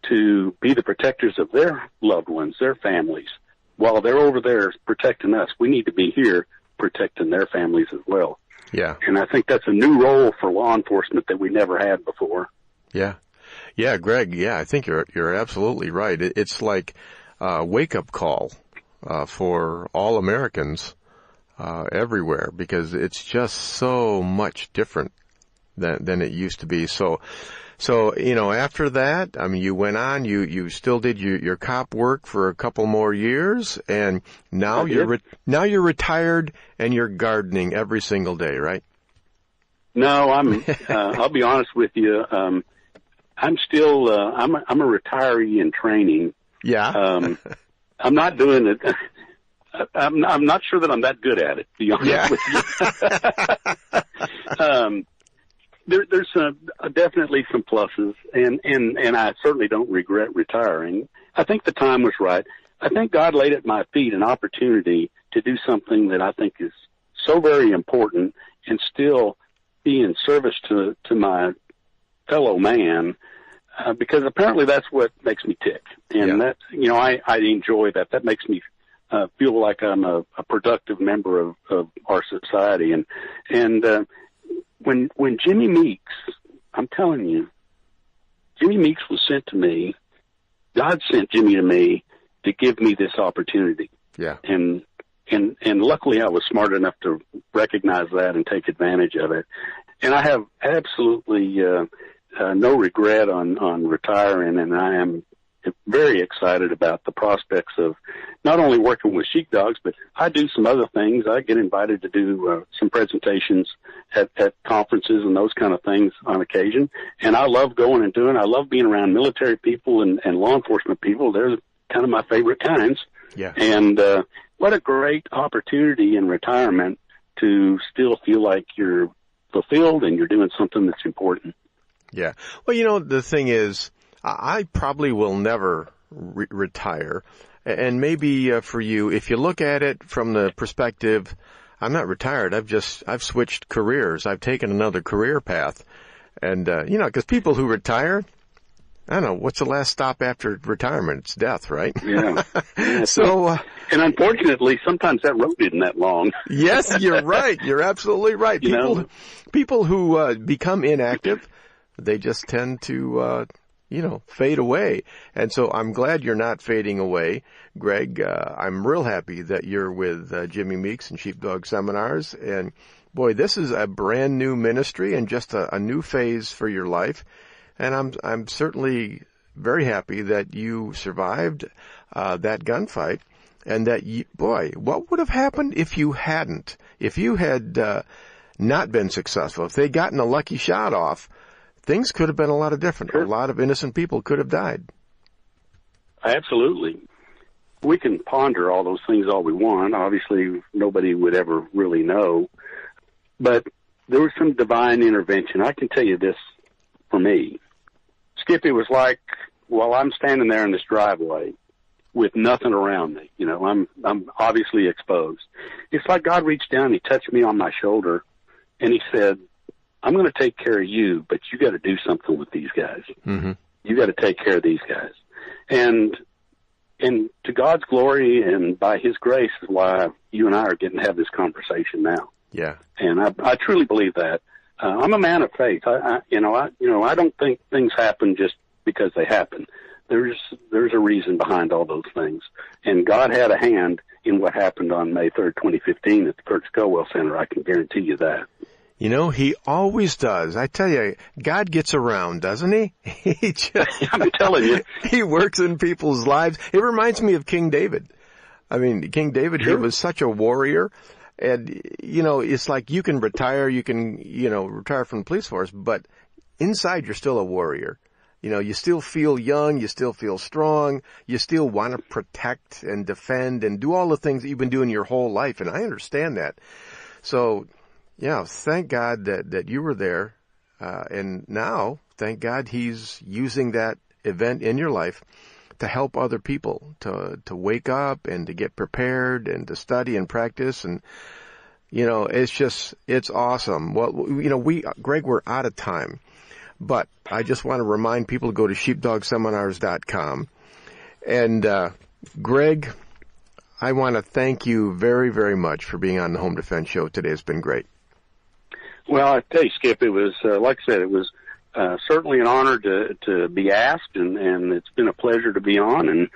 to be the protectors of their loved ones, their families. While they're over there protecting us, we need to be here protecting their families as well. Yeah. And I think that's a new role for law enforcement that we never had before. Yeah. Yeah, Greg, yeah, I think you're absolutely right. It's like a wake-up call for all Americans everywhere, because it's just so much different than it used to be. So, you know, after that, I mean, you went on, you still did your cop work for a couple more years, and now you're retired and you're gardening every single day, right? No, I'll be honest with you. I'm still, I'm a retiree in training. Yeah. I'm not doing it. I'm not sure that I'm that good at it, to be honest with you. There's definitely some pluses, and I certainly don't regret retiring. I think the time was right. I think God laid at my feet an opportunity to do something that I think is so very important and still be in service to my fellow man, because apparently that's what makes me tick. And that, you know, I enjoy that. That makes me feel like I'm a productive member of our society. And when Jimmy Meeks, I'm telling you, Jimmy Meeks was sent to me, God sent Jimmy to me to give me this opportunity. Yeah. And luckily I was smart enough to recognize that and take advantage of it. And I have absolutely no regret on retiring, and I am very excited about the prospects of not only working with sheepdogs, but I do some other things. I get invited to do some presentations at conferences and those kind of things on occasion. And I love going and doing. I love being around military people and law enforcement people. They're kind of my favorite kinds. Yeah. And what a great opportunity in retirement to still feel like you're fulfilled and you're doing something that's important. Yeah. Well, you know, the thing is, I probably will never retire. And maybe for you, if you look at it from the perspective, I'm not retired. I've switched careers. I've taken another career path. And, you know, because people who retire, I don't know, what's the last stop after retirement? It's death, right? Yeah. So, and unfortunately, sometimes that road isn't that long. Yes, you're right. You're absolutely right. People who become inactive, they just tend to, fade away. And so I'm glad you're not fading away, Greg. I'm real happy that you're with Jimmy Meeks and Sheepdog Seminars. And boy, this is a brand new ministry and just a new phase for your life. And I'm certainly very happy that you survived that gunfight, and that what would have happened if you hadn't? If you had not been successful, if they'd gotten a lucky shot off, things could have been a lot of different. Sure. A lot of innocent people could have died. Absolutely. We can ponder all those things all we want. Obviously, nobody would ever really know. But there was some divine intervention. I can tell you this for me. Skip, it was like, well, I'm standing there in this driveway with nothing around me. You know, I'm obviously exposed. It's like God reached down, he touched me on my shoulder, and he said, I'm going to take care of you, but you got to do something with these guys. Mm-hmm. You got to take care of these guys. And to God's glory and by his grace is why you and I are getting to have this conversation now. Yeah. And I truly believe that. I'm a man of faith. I don't think things happen just because they happen. There's a reason behind all those things. And God had a hand in what happened on May 3rd, 2015 at the Kurt Scoville Center. I can guarantee you that. You know, he always does. I tell you, God gets around, doesn't he? He just, I'm telling you. He works in people's lives. It reminds me of King David. I mean, King David, He was such a warrior. And, you know, it's like you can retire, retire from the police force, but inside you're still a warrior. You know, you still feel young, you still feel strong, you still want to protect and defend and do all the things that you've been doing your whole life, and I understand that. So, yeah, thank God that you were there, and now, thank God he's using that event in your life to help other people, to wake up and to get prepared and to study and practice. And, you know, it's awesome. Well, you know, Greg, we're out of time, but I just want to remind people to go to sheepdogseminars.com. And, Greg, I want to thank you very, very much for being on the Home Defense Show today. It's been great. Well, I tell you, Skip, it was, like I said, it was certainly an honor to be asked, and it's been a pleasure to be on, and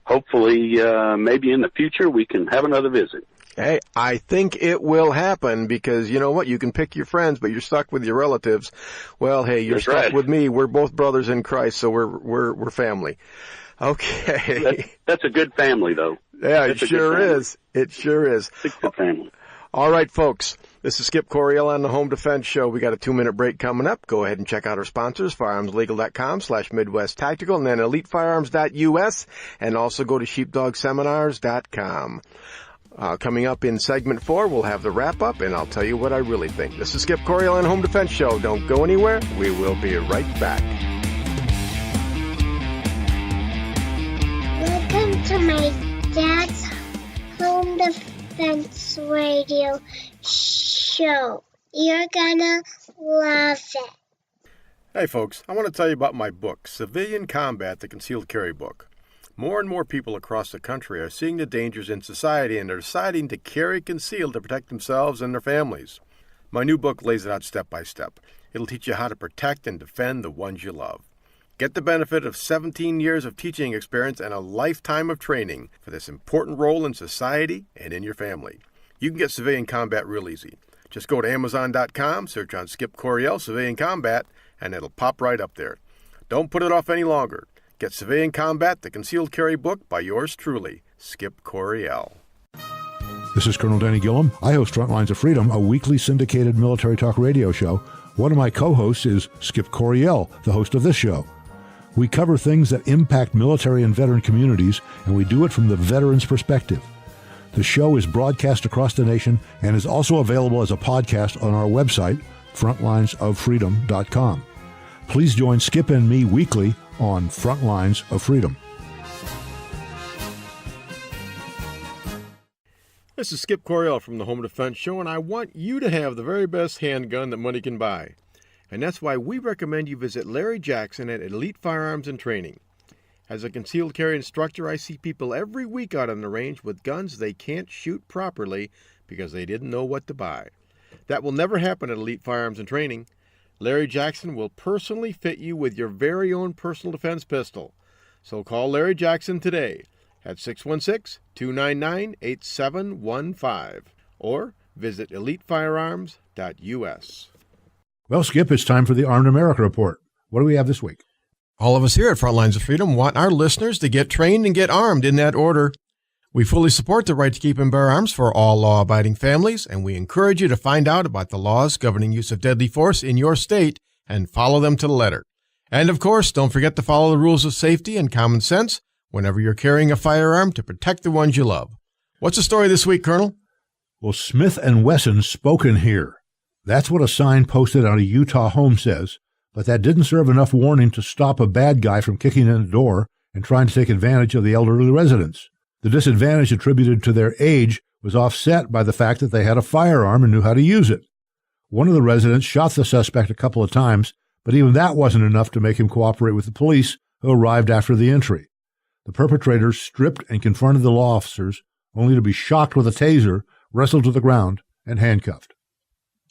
hopefully maybe in the future we can have another visit. Hey, I think it will happen because, you know what, you can pick your friends, but you're stuck with your relatives. Well, hey, you're That's stuck right. with me. We're both brothers in Christ, so we're family. Okay. That's a good family, though. Yeah, That's it sure is. It sure is. It's a good family. All right, folks. This is Skip Coryell on the Home Defense Show. We got a 2-minute break coming up. Go ahead and check out our sponsors, firearmslegal.com/Midwest Tactical, and then elitefirearms.us, and also go to sheepdogseminars.com. Coming up in segment 4, we'll have the wrap-up, and I'll tell you what I really think. This is Skip Coryell on Home Defense Show. Don't go anywhere. We will be right back. Welcome to my dad's Home Defense Radio show. You're gonna love it. Hey folks, I want to tell you about my book, Civilian Combat, the Concealed Carry Book. More and more people across the country are seeing the dangers in society and are deciding to carry concealed to protect themselves and their families. My new book lays it out step by step. It'll teach you how to protect and defend the ones you love. Get the benefit of 17 years of teaching experience and a lifetime of training for this important role in society and in your family. You can get Civilian Combat real easy. Just go to Amazon.com, search on Skip Coryell Civilian Combat, and it'll pop right up there. Don't put it off any longer. Get Civilian Combat, the Concealed Carry Book by yours truly, Skip Coryell. This is Colonel Danny Gillum. I host Frontlines of Freedom, a weekly syndicated military talk radio show. One of my co-hosts is Skip Coryell, the host of this show. We cover things that impact military and veteran communities, and we do it from the veteran's perspective. The show is broadcast across the nation and is also available as a podcast on our website, frontlinesoffreedom.com. Please join Skip and me weekly on Frontlines of Freedom. This is Skip Coryell from the Home Defense Show, and I want you to have the very best handgun that money can buy. And that's why we recommend you visit Larry Jackson at Elite Firearms and Training. As a concealed carry instructor, I see people every week out on the range with guns they can't shoot properly because they didn't know what to buy. That will never happen at Elite Firearms and Training. Larry Jackson will personally fit you with your very own personal defense pistol. So call Larry Jackson today at 616-299-8715 or visit elitefirearms.us. Well, Skip, it's time for the Armed America Report. What do we have this week? All of us here at Frontlines of Freedom want our listeners to get trained and get armed in that order. We fully support the right to keep and bear arms for all law-abiding families, and we encourage you to find out about the laws governing use of deadly force in your state and follow them to the letter. And, of course, don't forget to follow the rules of safety and common sense whenever you're carrying a firearm to protect the ones you love. What's the story this week, Colonel? Well, Smith & Wesson spoken here. That's what a sign posted on a Utah home says, but that didn't serve enough warning to stop a bad guy from kicking in the door and trying to take advantage of the elderly residents. The disadvantage attributed to their age was offset by the fact that they had a firearm and knew how to use it. One of the residents shot the suspect a couple of times, but even that wasn't enough to make him cooperate with the police, who arrived after the entry. The perpetrators stripped and confronted the law officers, only to be shocked with a taser, wrestled to the ground, and handcuffed.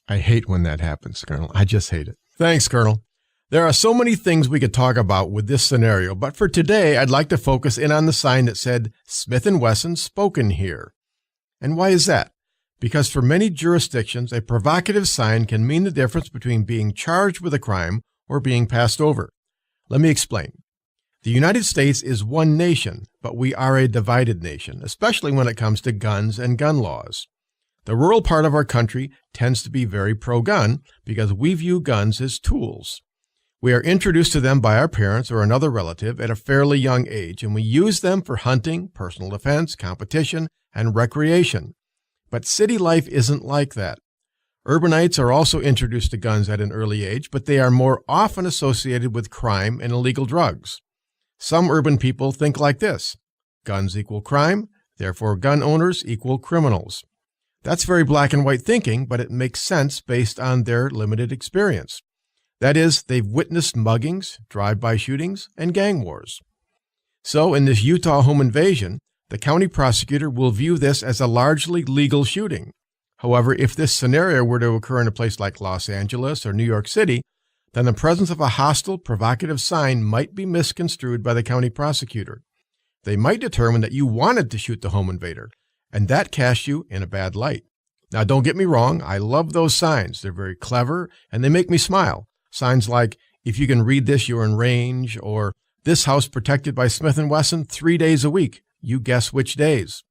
I hate when that happens, Colonel. I just hate it. Thanks, Colonel. There are so many things we could talk about with this scenario, but for today, I'd like to focus in on the sign that said, Smith & Wesson spoken here. And why is that? Because for many jurisdictions, a provocative sign can mean the difference between being charged with a crime or being passed over. Let me explain. The United States is one nation, but we are a divided nation, especially when it comes to guns and gun laws. The rural part of our country tends to be very pro-gun because we view guns as tools. We are introduced to them by our parents or another relative at a fairly young age, and we use them for hunting, personal defense, competition, and recreation. But city life isn't like that. Urbanites are also introduced to guns at an early age, but they are more often associated with crime and illegal drugs. Some urban people think like this: guns equal crime, therefore gun owners equal criminals. That's very black and white thinking, but it makes sense based on their limited experience. That is, they've witnessed muggings, drive-by shootings, and gang wars. So in this Utah home invasion, the county prosecutor will view this as a largely legal shooting. However, if this scenario were to occur in a place like Los Angeles or New York City, then the presence of a hostile, provocative sign might be misconstrued by the county prosecutor. They might determine that you wanted to shoot the home invader, and that casts you in a bad light. Now, don't get me wrong, I love those signs. They're very clever, and they make me smile. Signs like, if you can read this, you're in range, or this house protected by Smith & Wesson 3 days a week. You guess which days.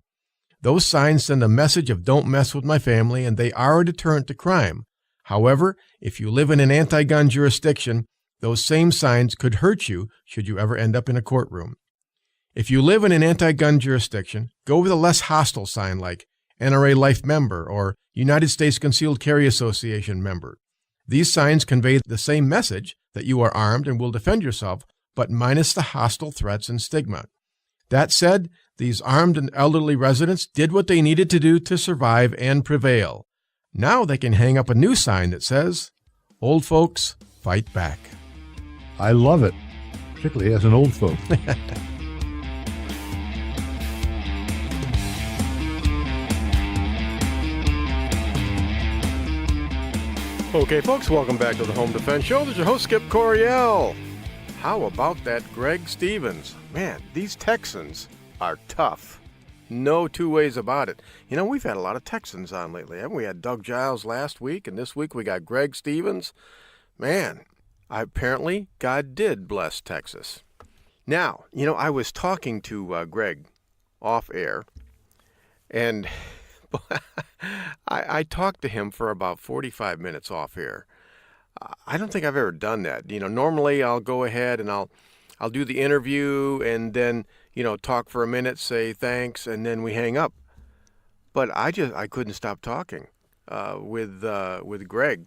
Those signs send a message of don't mess with my family, and they are a deterrent to crime. However, if you live in an anti-gun jurisdiction, those same signs could hurt you should you ever end up in a courtroom. If you live in an anti-gun jurisdiction, go with a less hostile sign like NRA Life member or United States Concealed Carry Association member. These signs convey the same message that you are armed and will defend yourself, but minus the hostile threats and stigma. That said, these armed and elderly residents did what they needed to do to survive and prevail. Now they can hang up a new sign that says, "Old folks, fight back." I love it, particularly as an old folk. Okay, folks, welcome back to the Home Defense Show. This is your host, Skip Coryell. How about that Greg Stevens? Man, these Texans are tough. No two ways about it. You know, we've had a lot of Texans on lately, haven't we? We had Doug Giles last week, and this week we got Greg Stevens. Man, apparently God did bless Texas. Now, you know, I was talking to Greg off air, and I talked to him for about 45 minutes off air. I don't think I've ever done that. You know, normally I'll go ahead and I'll do the interview and then, you know, talk for a minute, say thanks, and then we hang up. But I couldn't stop talking with Greg.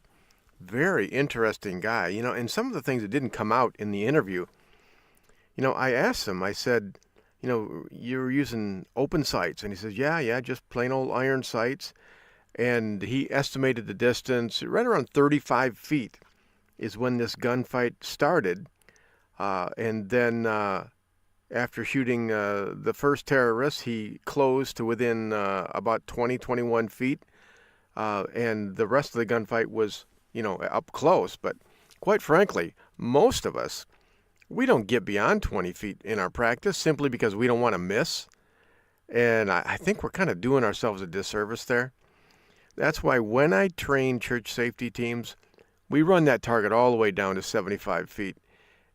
Very interesting guy. You know, and some of the things that didn't come out in the interview, you know, I asked him, I said, you know, you're using open sights. And he says, yeah, just plain old iron sights. And he estimated the distance right around 35 feet is when this gunfight started. And then after shooting the first terrorist, he closed to within about 21 feet. And the rest of the gunfight was, you know, up close. But quite frankly, most of us, we don't get beyond 20 feet in our practice simply because we don't want to miss. And I think we're kind of doing ourselves a disservice there. That's why when I train church safety teams, we run that target all the way down to 75 feet.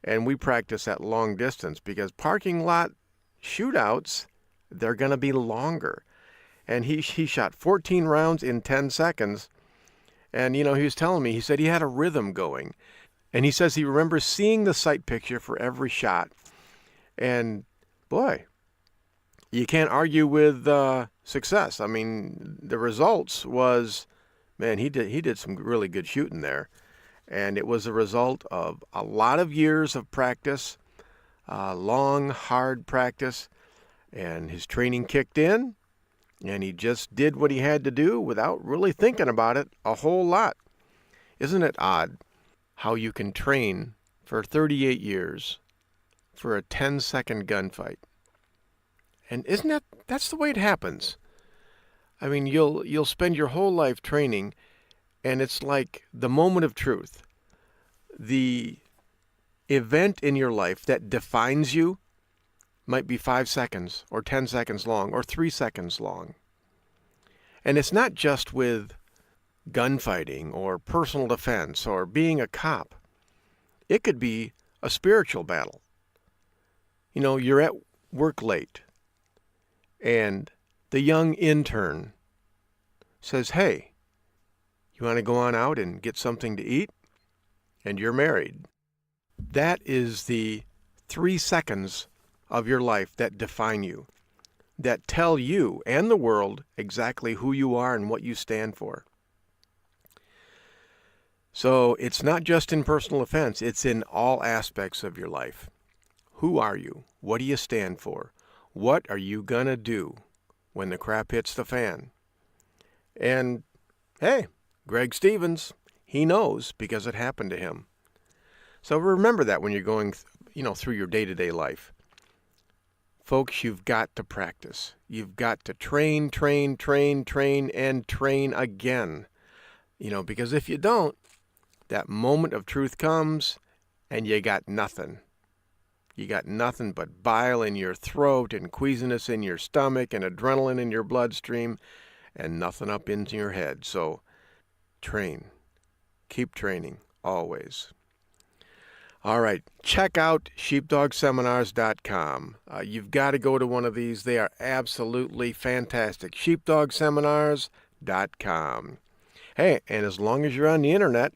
And we practice at long distance because parking lot shootouts, they're going to be longer. And he shot 14 rounds in 10 seconds. And, you know, he was telling me, he said he had a rhythm going. And he says he remembers seeing the sight picture for every shot. And, boy, you can't argue with success. I mean, the results was, man, he did some really good shooting there. And it was a result of a lot of years of practice, long, hard practice, and his training kicked in, and he just did what he had to do without really thinking about it a whole lot. Isn't it odd how you can train for 38 years for a 10-second gunfight? And isn't that's the way it happens? I mean, you'll spend your whole life training, and it's like the moment of truth. The event in your life that defines you might be 5 seconds or 10 seconds long or 3 seconds long. And it's not just with gunfighting or personal defense or being a cop. It could be a spiritual battle. You know, you're at work late, and the young intern says, "Hey, you want to go on out and get something to eat?" And you're married. That is the 3 seconds of your life that define you, that tell you and the world exactly who you are and what you stand for. So it's not just in personal defense, it's in all aspects of your life. Who are you? What do you stand for? What are you going to do when the crap hits the fan? And hey, Greg Stevens, he knows because it happened to him. So remember that when you're going, through your day-to-day life. Folks, you've got to practice. You've got to train, and train again. Because if you don't, that moment of truth comes and you got nothing. You got nothing but bile in your throat and queasiness in your stomach and adrenaline in your bloodstream and nothing up into your head. So train. Keep training, always. All right, check out sheepdogseminars.com. You've got to go to one of these. They are absolutely fantastic. sheepdogseminars.com. Hey, and as long as you're on the internet,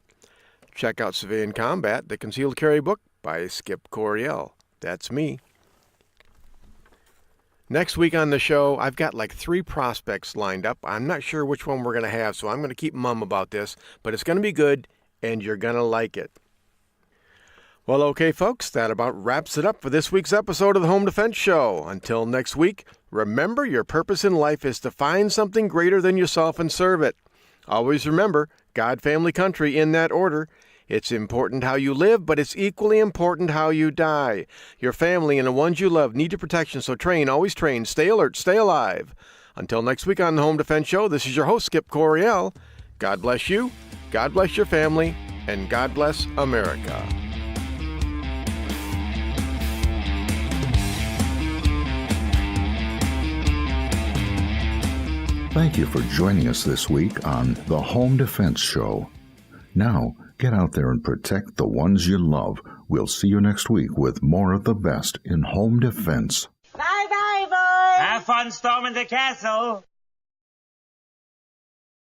check out Civilian Combat, the Concealed Carry Book by Skip Coryell. That's me. Next week on the show, I've got like 3 prospects lined up. I'm not sure which one we're going to have, so I'm going to keep mum about this, but it's going to be good, and you're going to like it. Well, okay, folks, that about wraps it up for this week's episode of the Home Defense Show. Until next week, remember your purpose in life is to find something greater than yourself and serve it. Always remember, God, family, country, in that order. It's important how you live, but it's equally important how you die. Your family and the ones you love need your protection, so train, always train, stay alert, stay alive. Until next week on the Home Defense Show, this is your host, Skip Coryell. God bless you, God bless your family, and God bless America. Thank you for joining us this week on the Home Defense Show. Now, get out there and protect the ones you love. We'll see you next week with more of the best in home defense. Bye-bye, boys! Have fun storming the castle!